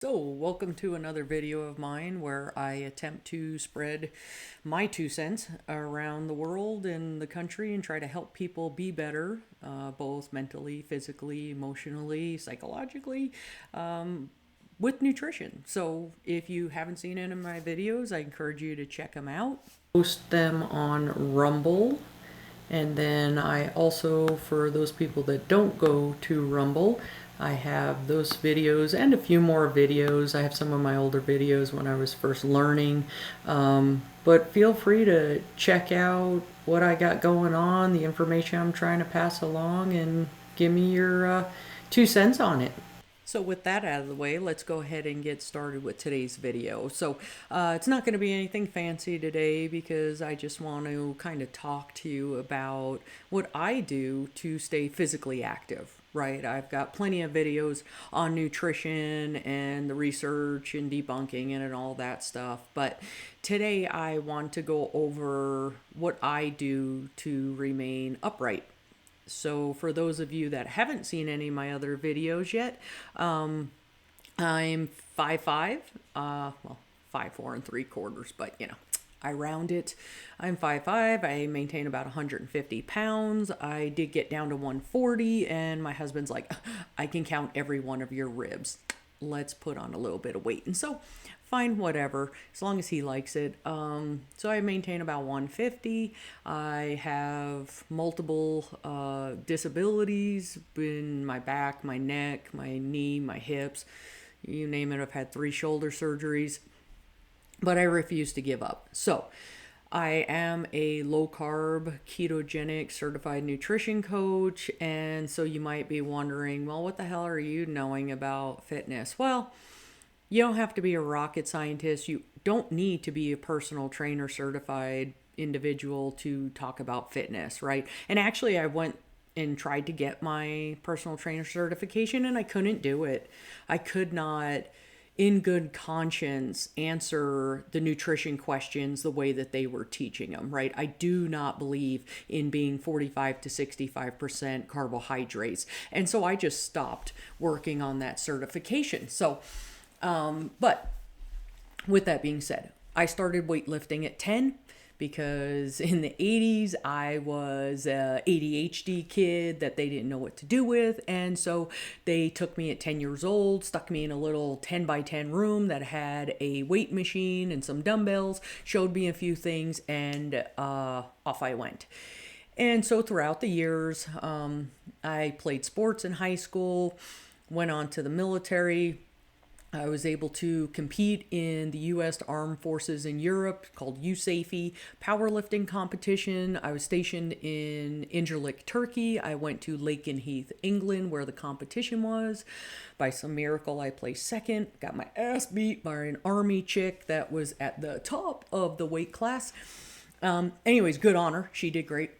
So, welcome to another video of mine where I attempt to spread my 2 cents around the world and the country and try to help people be better, both mentally, physically, emotionally, psychologically, with nutrition. So, if you haven't seen any of my videos, I encourage you to check them out. Post them on Rumble. And then I also, for those people that don't go to Rumble, I have those videos and a few more videos. I have some of my older videos when I was first learning. But feel free to check out what I got going on, the information I'm trying to pass along, and give me your 2 cents on it. So with that out of the way, let's go ahead and get started with today's video. So it's not going to be anything fancy today because I just want to kind of talk to you about what I do to stay physically active, right? I've got plenty of videos on nutrition and the research and debunking and all that stuff. But today I want to go over what I do to remain upright. So for those of you that haven't seen any of my other videos yet, I'm 5'5", 5'4¾", but I round it. I'm 5'5". I maintain about 150 pounds. I did get down to 140, and my husband's like, I can count every one of your ribs. Let's put on a little bit of weight. And so fine, whatever, as long as he likes it. So I maintain about 150. I have multiple disabilities in my back, my neck, my knee, my hips, you name it. I've had 3 shoulder surgeries, but I refuse to give up. So I am a low carb, ketogenic certified nutrition coach. And so you might be wondering, well, what the hell are you knowing about fitness? Well, you don't have to be a rocket scientist. You don't need to be a personal trainer certified individual to talk about fitness, right? And actually, I went and tried to get my personal trainer certification and I couldn't do it. I could not, in good conscience, answer the nutrition questions the way that they were teaching them, right? I do not believe in being 45 to 65% carbohydrates. And so I just stopped working on that certification. But with that being said, I started weightlifting at 10 because in the 80s I was a ADHD kid that they didn't know what to do with. And so they took me at 10 years old, stuck me in a little 10 by 10 room that had a weight machine and some dumbbells, showed me a few things, and off I went. And so throughout the years, I played sports in high school, went on to the military. I was able to compete in the U.S. Armed Forces in Europe called USAFE powerlifting competition. I was stationed in Incirlik, Turkey. I went to Lakenheath, England, where the competition was. By some miracle, I placed second. Got my ass beat by an army chick that was at the top of the weight class. Anyways, good honor. She did great.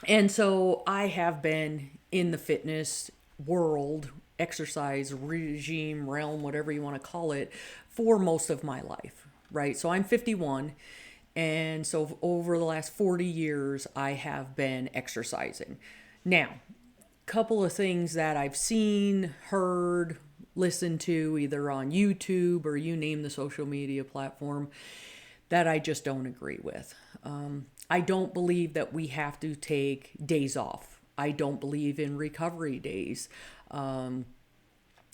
And so I have been in the fitness world, exercise regime, realm, whatever you want to call it, for most of my life, right? So I'm 51. And so over the last 40 years, I have been exercising. Now, couple of things that I've seen, heard, listened to, either on YouTube or you name the social media platform, that I just don't agree with. I don't believe that we have to take days off. I don't believe in recovery days.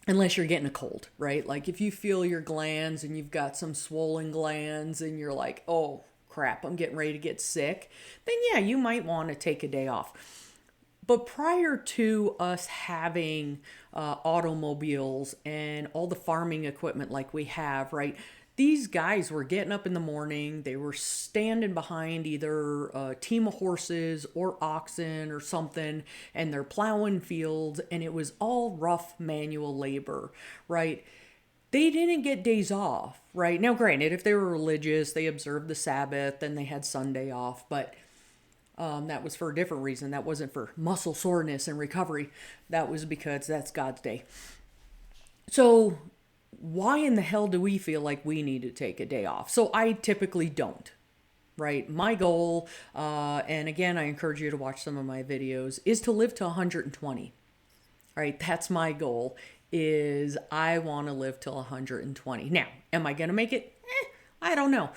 Unless you're getting a cold, right? Like if you feel your glands and you've got some swollen glands and you're like, oh crap, I'm getting ready to get sick, then yeah, you might want to take a day off. But prior to us having automobiles and all the farming equipment like we have, right? These guys were getting up in the morning. They were standing behind either a team of horses or oxen or something, and they're plowing fields, and it was all rough manual labor, right? They didn't get days off, right? Now, granted, if they were religious, they observed the Sabbath and they had Sunday off, but that was for a different reason. That wasn't for muscle soreness and recovery. That was because that's God's day. So why in the hell do we feel like we need to take a day off? So I typically don't, right? My goal, and again, I encourage you to watch some of my videos, is to live to 120, right? That's my goal. is I want to live till 120. Now, am I going to make it? I don't know.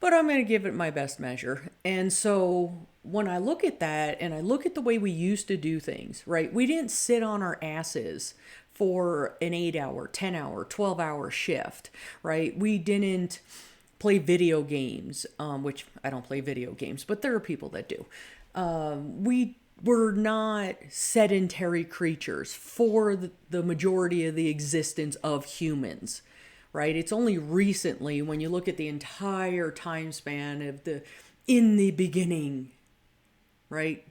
But I'm going to give it my best measure. And so when I look at that and I look at the way we used to do things, right? We didn't sit on our asses for an 8-hour, 10-hour, 12-hour shift, right? We didn't play video games, which I don't play video games, but there are people that do. We were not sedentary creatures for the majority of the existence of humans, right? It's only recently, when you look at the entire time span of in the beginning, right?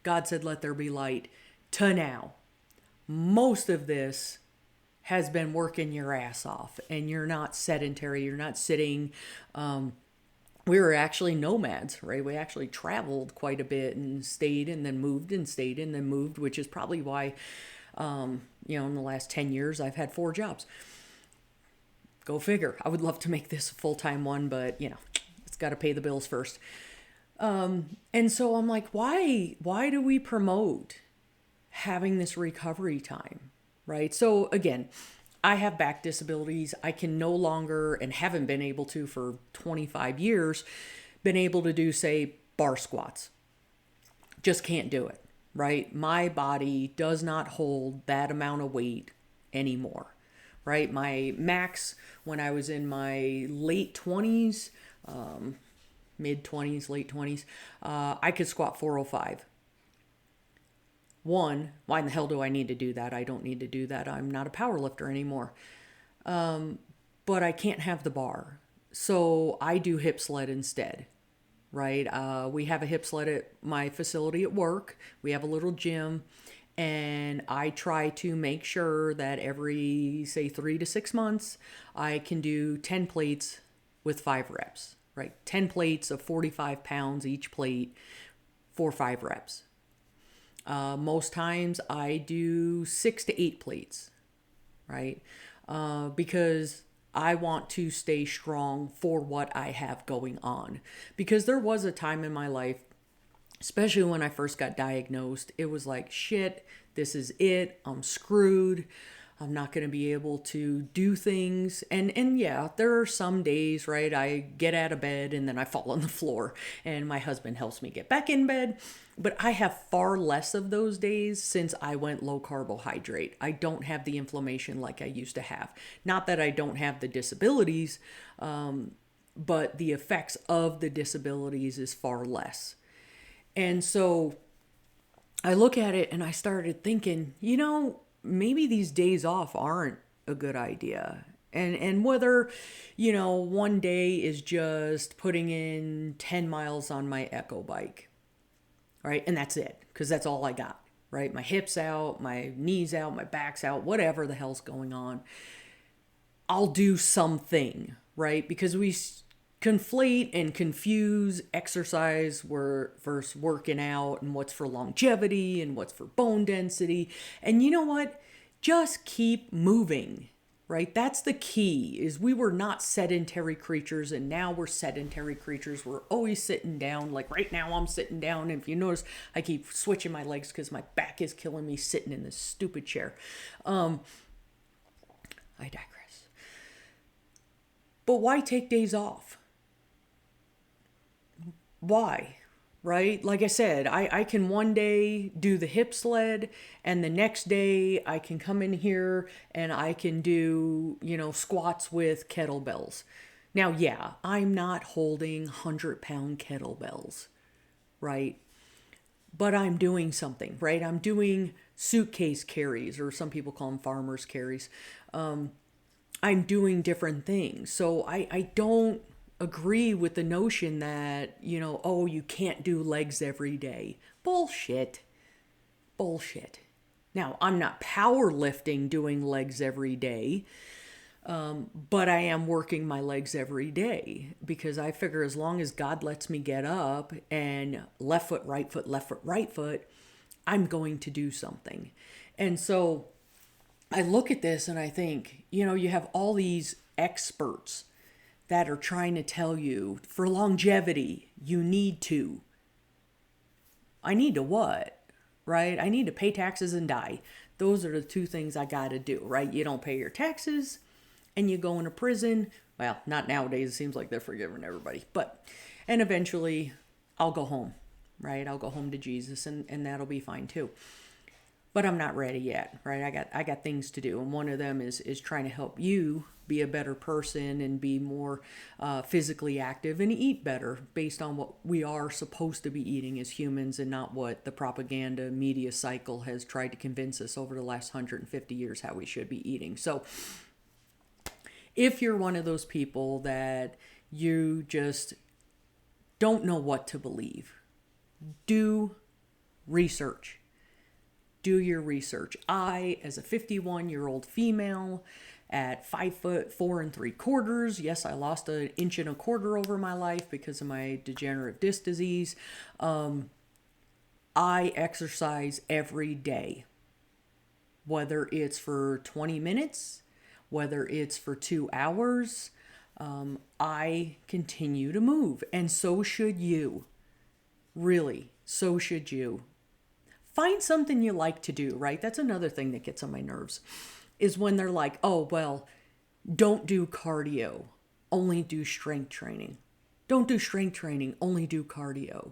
God said, let there be light, to now. Most of this has been working your ass off, and you're not sedentary. You're not sitting. We were actually nomads, right? We actually traveled quite a bit and stayed and then moved and stayed and then moved, which is probably why, in the last 10 years, I've had 4 jobs. Go figure. I would love to make this a full-time one, but, it's got to pay the bills first. And so I'm like, why do we promote having this recovery time, right? So again, I have back disabilities. I can no longer, and haven't been able to for 25 years, been able to do, say, bar squats. Just can't do it, right? My body does not hold that amount of weight anymore, right? My max when I was in my late 20s, mid 20s, late 20s, I could squat 405. One, why in the hell do I need to do that? I don't need to do that. I'm not a power lifter anymore. But I can't have the bar. So I do hip sled instead, right? We have a hip sled at my facility at work. We have a little gym. And I try to make sure that every, say, 3 to 6 months, I can do 10 plates with 5 reps, right? 10 plates of 45 pounds each plate for 5 reps. Most times I do 6 to 8 plates, right? Because I want to stay strong for what I have going on. Because there was a time in my life, especially when I first got diagnosed, it was like, shit, this is it. I'm screwed. I'm not going to be able to do things. And yeah, there are some days, right? I get out of bed and then I fall on the floor and my husband helps me get back in bed. But I have far less of those days since I went low carbohydrate. I don't have the inflammation like I used to have. Not that I don't have the disabilities, but the effects of the disabilities is far less. And so I look at it and I started thinking, maybe these days off aren't a good idea. And whether, one day is just putting in 10 miles on my Echo bike, right? And that's it, because that's all I got, right? My hips out, my knees out, my back's out, whatever the hell's going on. I'll do something, right? Because we conflate and confuse exercise versus working out, and what's for longevity and what's for bone density. And you know what? Just keep moving, right? That's the key. Is we were not sedentary creatures, and now we're sedentary creatures. We're always sitting down. Like right now I'm sitting down, and if you notice, I keep switching my legs because my back is killing me sitting in this stupid chair. I digress. But why take days off? Why? Right? Like I said, I can one day do the hip sled, and the next day I can come in here and I can do, squats with kettlebells. Now, yeah, I'm not holding 100-pound kettlebells, right? But I'm doing something, right? I'm doing suitcase carries, or some people call them farmer's carries. I'm doing different things. So I don't agree with the notion that, you can't do legs every day. Bullshit. Now, I'm not powerlifting doing legs every day, but I am working my legs every day, because I figure as long as God lets me get up and left foot, right foot, left foot, right foot, I'm going to do something. And so I look at this and I think, you have all these experts that are trying to tell you for longevity, you need to. I need to what? Right? I need to pay taxes and die. Those are the two things I got to do, right? You don't pay your taxes and you go into prison. Well, not nowadays. It seems like they're forgiving everybody. And eventually I'll go home, right? I'll go home to Jesus and that'll be fine too. But I'm not ready yet, right? I got things to do. And one of them is trying to help you be a better person and be more physically active and eat better based on what we are supposed to be eating as humans and not what the propaganda media cycle has tried to convince us over the last 150 years how we should be eating. So if you're one of those people that you just don't know what to believe, do research. Do your research. I, as a 51-year-old female at 5'4¾", yes, I lost 1.25 inches over my life because of my degenerative disc disease. I exercise every day, whether it's for 20 minutes, whether it's for 2 hours. I continue to move, and so should you. Really, so should you. Find something you like to do, right? That's another thing that gets on my nerves, is when they're like, oh, well, don't do cardio, only do strength training. Don't do strength training, only do cardio.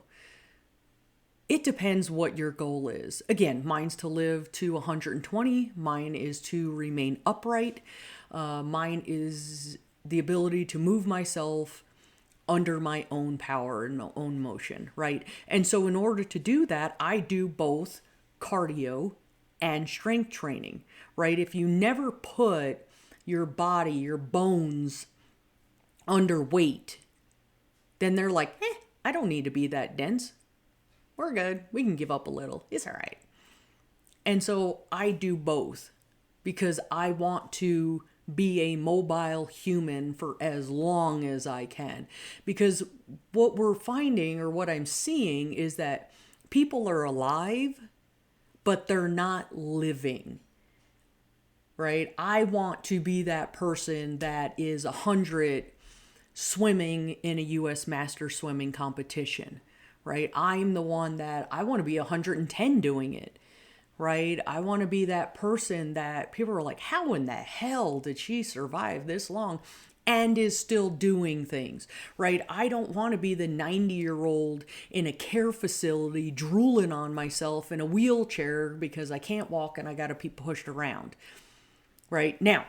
It depends what your goal is. Again, mine's to live to 120. Mine is to remain upright. Mine is the ability to move myself under my own power and my own motion, right? And so in order to do that, I do both cardio and strength training, right? If you never put your body, your bones under weight, then they're like, I don't need to be that dense. We're good. We can give up a little. It's all right. And so I do both because I want to be a mobile human for as long as I can. Because what we're finding, or what I'm seeing, is that people are alive, but they're not living, right? I want to be that person that is 100 swimming in a U.S. Master Swimming competition, right? I'm the one that I want to be 110 doing it. Right? I want to be that person that people are like, how in the hell did she survive this long and is still doing things, right? I don't want to be the 90-year-old in a care facility drooling on myself in a wheelchair because I can't walk and I got to be pushed around, right? Now,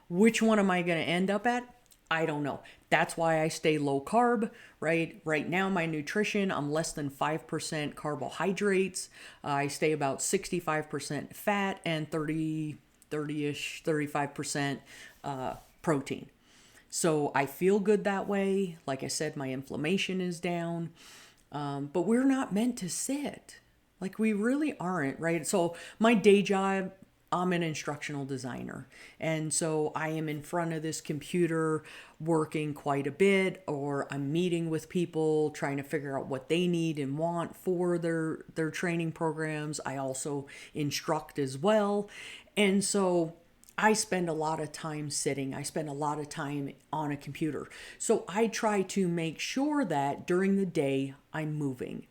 which one am I going to end up at? I don't know. That's why I stay low carb, right? Right now, my nutrition, I'm less than 5% carbohydrates. I stay about 65% fat and 35% protein. So I feel good that way. Like I said, my inflammation is down. But we're not meant to sit. Like, we really aren't, right? So my day job, I'm an instructional designer. And so I am in front of this computer working quite a bit, or I'm meeting with people, trying to figure out what they need and want for their training programs. I also instruct as well. And so I spend a lot of time sitting. I spend a lot of time on a computer. So I try to make sure that during the day I'm moving.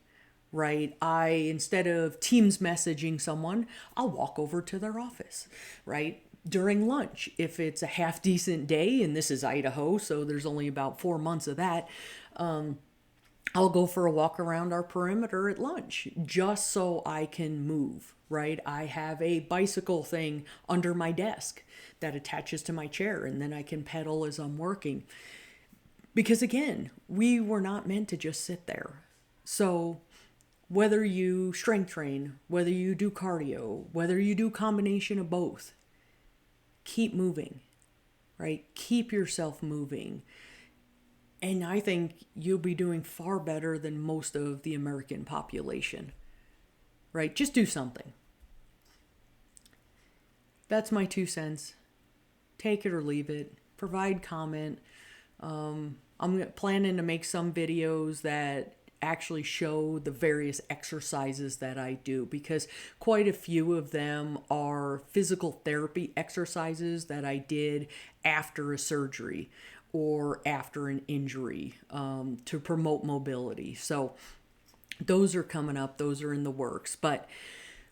Right? Instead of Teams messaging someone, I'll walk over to their office, right? During lunch, if it's a half decent day, and this is Idaho, so there's only about 4 months of that, I'll go for a walk around our perimeter at lunch just so I can move, right? I have a bicycle thing under my desk that attaches to my chair, and then I can pedal as I'm working. Because again, we were not meant to just sit there. So whether you strength train, whether you do cardio, whether you do combination of both, keep moving, right? Keep yourself moving. And I think you'll be doing far better than most of the American population, right? Just do something. That's my 2 cents. Take it or leave it. Provide comment. I'm planning to make some videos that actually show the various exercises that I do, because quite a few of them are physical therapy exercises that I did after a surgery or after an injury to promote mobility. So those are coming up. Those are in the works. But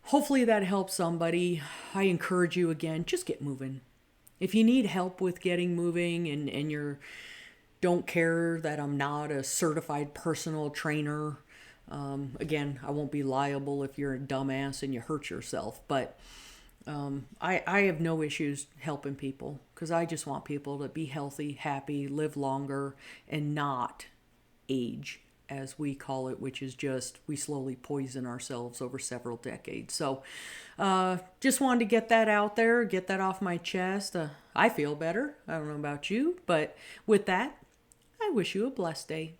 hopefully that helps somebody. I encourage you again, just get moving. If you need help with getting moving and you're don't care that I'm not a certified personal trainer, again, I won't be liable if you're a dumbass and you hurt yourself. But I have no issues helping people because I just want people to be healthy, happy, live longer, and not age, as we call it, which is just we slowly poison ourselves over several decades. So just wanted to get that out there, get that off my chest. I feel better. I don't know about you, but with that, I wish you a blessed day.